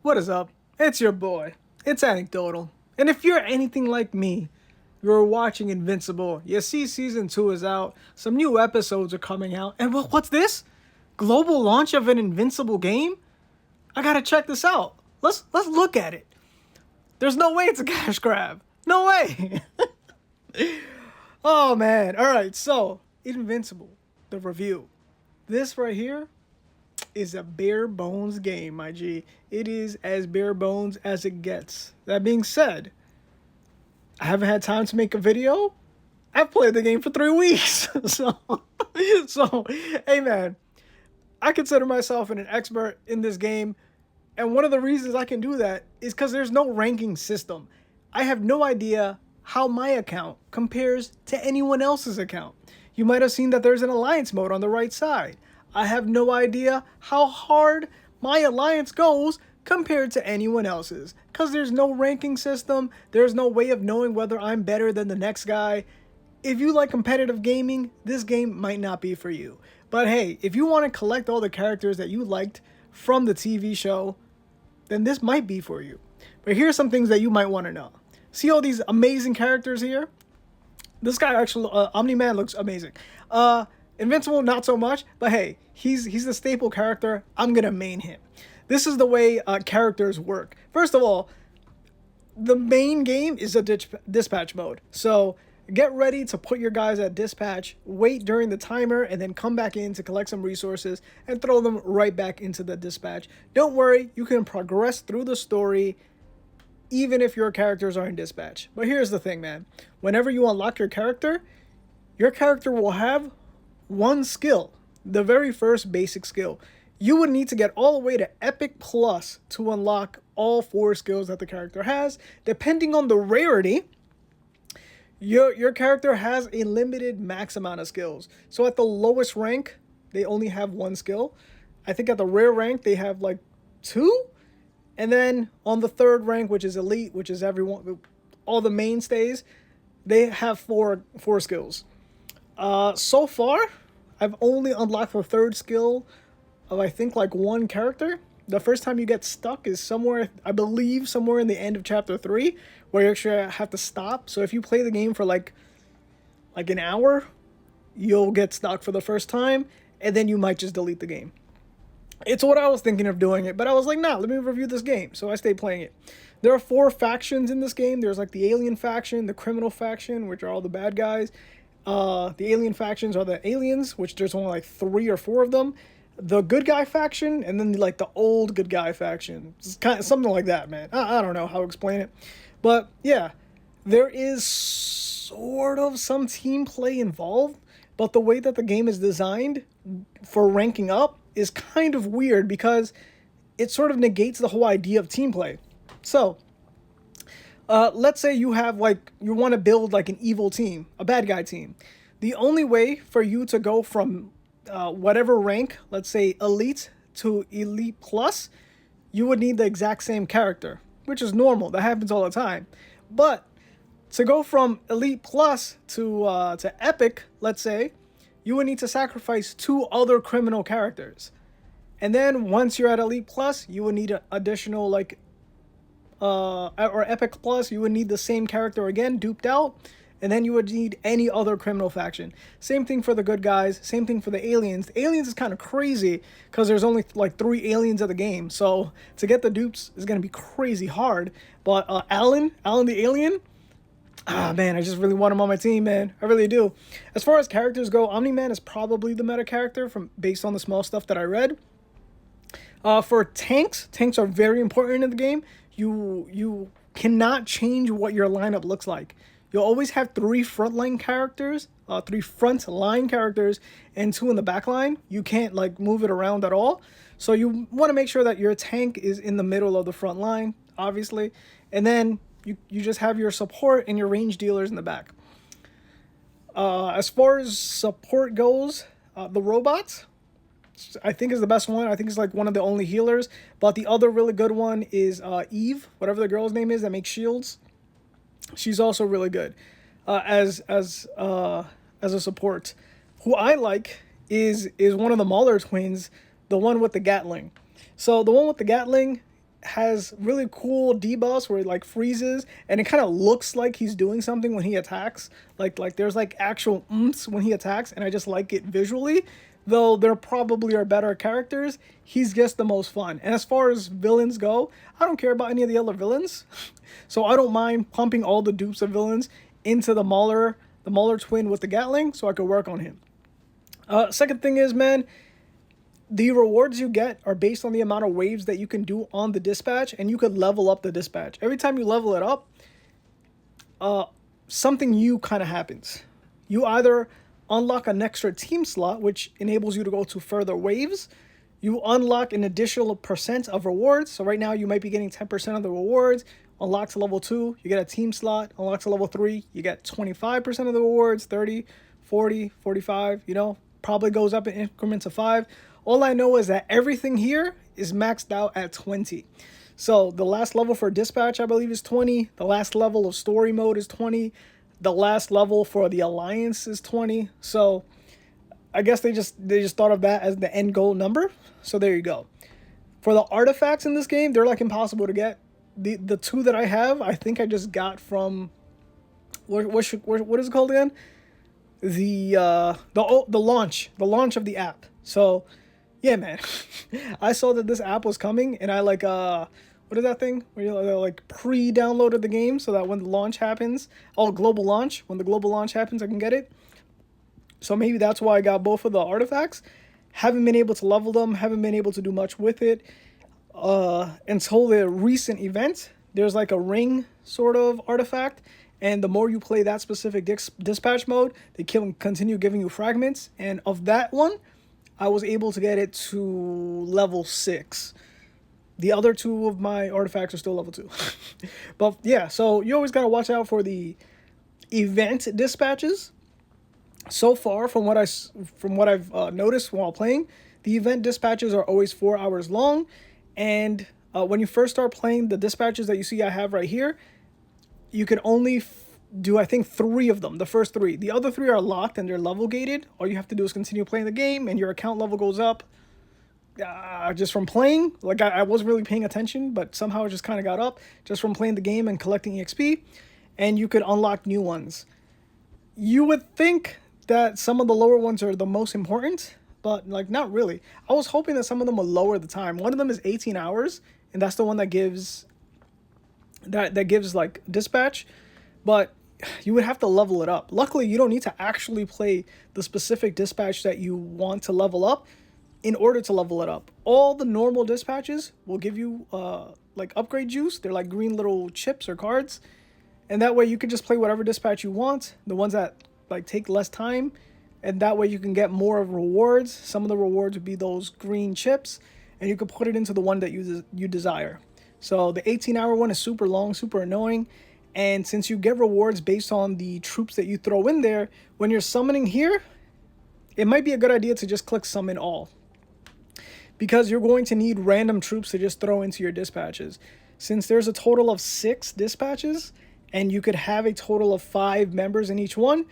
What is up? It's your boy. It's Anecdotal. And if you're anything like me, you're watching Invincible. You see season 2 is out. Some new episodes are coming out. And what's this? Global launch of an Invincible game? I gotta check this out. Let's look at it. There's no way it's a cash grab. No way. Oh man. Alright, so Invincible, the review. This right here is a bare bones game, my G. It is as bare bones as it gets. That being said, I haven't had time to make a video. I've played the game for 3 weeks. So, hey man, I consider myself an expert in this game. And one of the reasons I can do that is because there's no ranking system. I have no idea how my account compares to anyone else's account. You might have seen that there's an alliance mode on the right side. I have no idea how hard my alliance goes compared to anyone else's. Because there's no ranking system. There's no way of knowing whether I'm better than the next guy. If you like competitive gaming, this game might not be for you. But hey, if you want to collect all the characters that you liked from the TV show, then this might be for you. But here's some things that you might want to know. See all these amazing characters here? This guy actually, Omni-Man looks amazing. Invincible, not so much, but hey, he's the staple character. I'm gonna main him. This is the way characters work. First of all, the main game is a dispatch mode. So get ready to put your guys at dispatch, wait during the timer, and then come back in to collect some resources and throw them right back into the dispatch. Don't worry, you can progress through the story even if your characters are in dispatch. But here's the thing, man. Whenever you unlock your character will have one skill, the very first basic skill. You would need to get all the way to Epic Plus to unlock all 4 skills that the character has. Depending on the rarity, your character has a limited max amount of skills. So at the lowest rank, they only have 1 skill. I think at the rare rank, they have like 2. And then on the 3rd rank, which is elite, which is everyone, all the mainstays, they have four skills. So far, I've only unlocked the 3rd skill of I think like 1 character. The first time you get stuck is somewhere, I believe, somewhere in the end of chapter 3, where you actually have to stop. So if you play the game for like an hour, you'll get stuck for the first time, and then you might just delete the game. It's what I was thinking of doing it, but I was like, nah, let me review this game. So I stayed playing it. There are 4 factions in this game. There's like the alien faction, the criminal faction, which are all the bad guys. The alien factions are the aliens, which there's only like 3 or 4 of them. The good guy faction, and then like the old good guy faction. It's kind of something like that, man. I don't know how to explain it. But yeah, there is sort of some team play involved, but the way that the game is designed for ranking up is kind of weird because it sort of negates the whole idea of team play. So, let's say you have you want to build like an evil team, a bad guy team. The only way for you to go from whatever rank, let's say elite to elite plus, you would need the exact same character, which is normal. That happens all the time. But to go from elite plus to epic, let's say, you would need to sacrifice 2 other criminal characters. And then once you're at elite plus, you would need an additional or epic plus, you would need the same character again, duped out. And then you would need any other criminal faction. Same thing for the good guys. Same thing for the aliens. The aliens is kind of crazy because there's only like 3 aliens of the game. So to get the dupes is going to be crazy hard. But Alan the alien, man, I just really want him on my team, man. I really do. As far as characters go, Omni-Man is probably the meta character based on the small stuff that I read. For tanks are very important in the game. You cannot change what your lineup looks like. You'll always have 3 frontline characters, 3 front line characters, and 2 in the back line. You can't like move it around at all. So you want to make sure that your tank is in the middle of the front line, obviously. And then you just have your support and your range dealers in the back. As far as support goes, the robots, I think is the best one. I think it's like one of the only healers. But the other really good one is Eve, whatever the girl's name is that makes shields. She's also really good as a support. Who I like is one of the Mauler twins, the one with the Gatling. So the one with the Gatling has really cool debuffs where it like freezes and it kind of looks like he's doing something when he attacks. Like there's like actual umps when he attacks, and I just like it visually. Though there probably are better characters, he's just the most fun. And as far as villains go, I don't care about any of the other villains. So I don't mind pumping all the dupes of villains into the Mauler twin with the Gatling so I could work on him. Second thing is, man, the rewards you get are based on the amount of waves that you can do on the dispatch, and you could level up the dispatch. Every time you level it up, something new kind of happens. You either unlock an extra team slot, which enables you to go to further waves. You unlock an additional percent of rewards. So right now you might be getting 10% of the rewards. Unlock to level 2, you get a team slot. Unlock to level 3, you get 25% of the rewards, 30, 40, 45, probably goes up in increments of 5. All I know is that everything here is maxed out at 20. So the last level for dispatch, I believe, is 20. The last level of story mode is 20. The last level for the alliance is 20. So I guess they just thought of that as the end goal number. So there you go. For the artifacts in this game, they're like impossible to get. The two that I have, I think I just got from what is it called again? The launch of the app. So yeah, man. I saw that this app was coming, and I like what is that thing where you like pre-downloaded the game so that when the launch happens, global launch, when the global launch happens, I can get it. So maybe that's why I got both of the artifacts. Haven't been able to level them, haven't been able to do much with it until the recent event. There's like a ring sort of artifact, and the more you play that specific dispatch mode, they continue giving you fragments, and of that one, I was able to get it to level 6. The other two of my artifacts are still level 2. But yeah, so you always got to watch out for the event dispatches. So far, from what I've noticed while playing, the event dispatches are always 4 hours long. And when you first start playing, the dispatches that you see I have right here, you can only do, I think, 3 of them, the first 3. The other 3 are locked and they're level gated. All you have to do is continue playing the game and your account level goes up. Just from playing, like I wasn't really paying attention, but somehow it just kind of got up just from playing the game and collecting EXP, and you could unlock new ones. You would think that some of the lower ones are the most important, but like not really. I was hoping that some of them would lower the time. One of them is 18 hours, and that's the one that gives like dispatch, but you would have to level it up. Luckily, you don't need to actually play the specific dispatch that you want to level up in order to level it up. All the normal dispatches will give you like upgrade juice. They're like green little chips or cards, and that way you can just play whatever dispatch you want, the ones that like take less time, and that way you can get more of rewards. Some of the rewards would be those green chips, and you can put it into the one that you desire. So the 18-hour one is super long, super annoying, and since you get rewards based on the troops that you throw in there, when you're summoning here, it might be a good idea to just click summon all, because you're going to need random troops to just throw into your dispatches. Since there's a total of 6 dispatches, and you could have a total of 5 members in each one,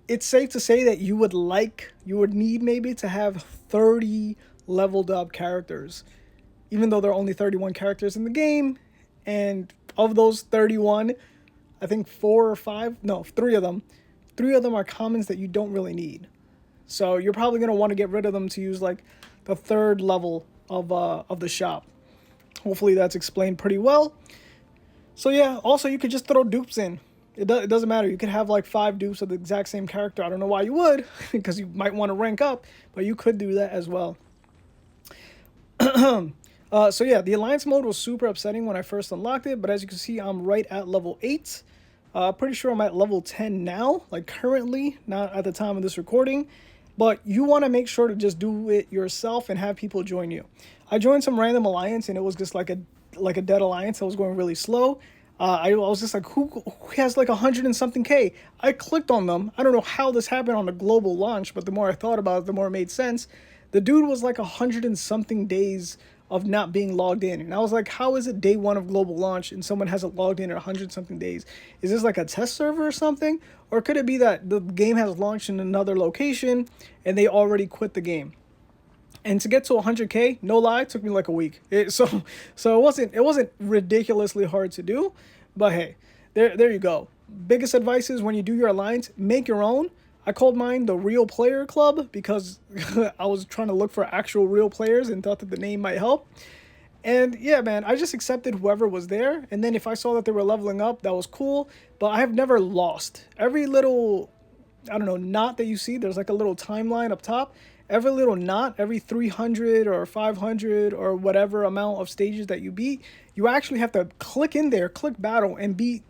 it's safe to say that you would need maybe to have 30 leveled up characters, even though there are only 31 characters in the game, and of those 31, I think 3 of them are commons that you don't really need. So you're probably going to want to get rid of them to use like the 3rd level of the shop. Hopefully that's explained pretty well. So yeah, also you could just throw dupes in. It doesn't matter. You could have like 5 dupes of the exact same character. I don't know why you would, because you might want to rank up, but you could do that as well. So yeah, the alliance mode was super upsetting when I first unlocked it, but as you can see, I'm right at level 8. Pretty sure I'm at level 10 now, like currently, not at the time of this recording. But you want to make sure to just do it yourself and have people join you. I joined some random alliance, and it was just like a dead alliance that was going really slow. I was just like, who has like 100 and something K? I clicked on them. I don't know how this happened on the global launch, but the more I thought about it, the more it made sense. The dude was like 100 and something days of not being logged in. And I was like, how is it day 1 of global launch and someone hasn't logged in 100 something days? Is this like a test server or something? Or could it be that the game has launched in another location and they already quit the game? And to get to 100K, no lie, took me like a week. So it wasn't ridiculously hard to do, but hey, there you go. Biggest advice is when you do your alliance, make your own. I called mine the Real Player Club because I was trying to look for actual real players and thought that the name might help. And yeah, man, I just accepted whoever was there. And then if I saw that they were leveling up, that was cool. But I have never lost. Every little, I don't know, knot that you see, there's like a little timeline up top. Every little knot, every 300 or 500 or whatever amount of stages that you beat, you actually have to click in there, click battle, and beat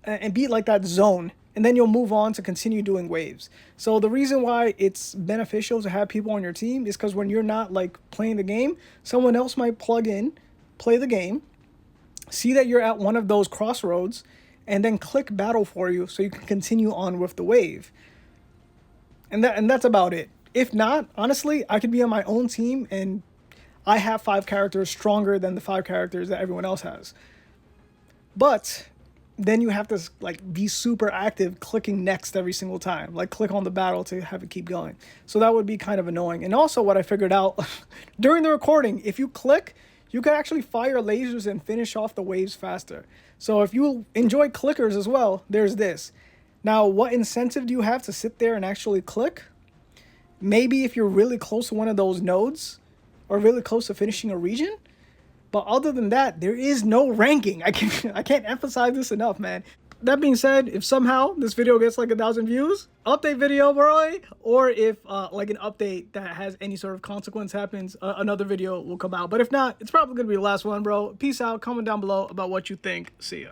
like that zone, and then you'll move on to continue doing waves. So the reason why it's beneficial to have people on your team is because when you're not like playing the game, someone else might plug in, play the game, see that you're at one of those crossroads, and then click battle for you so you can continue on with the wave. And that's about it. If not, honestly, I could be on my own team and I have 5 characters stronger than the 5 characters that everyone else has. But then you have to like be super active clicking next every single time, like click on the battle to have it keep going. So that would be kind of annoying. And also what I figured out during the recording, if you click, you can actually fire lasers and finish off the waves faster. So if you enjoy clickers as well, there's this. Now, what incentive do you have to sit there and actually click? Maybe if you're really close to one of those nodes or really close to finishing a region. But other than that, there is no ranking. I can't emphasize this enough, man. That being said, if somehow this video gets like 1,000 views, update video, bro. Or if like an update that has any sort of consequence happens, another video will come out. But if not, it's probably gonna be the last one, bro. Peace out. Comment down below about what you think. See ya.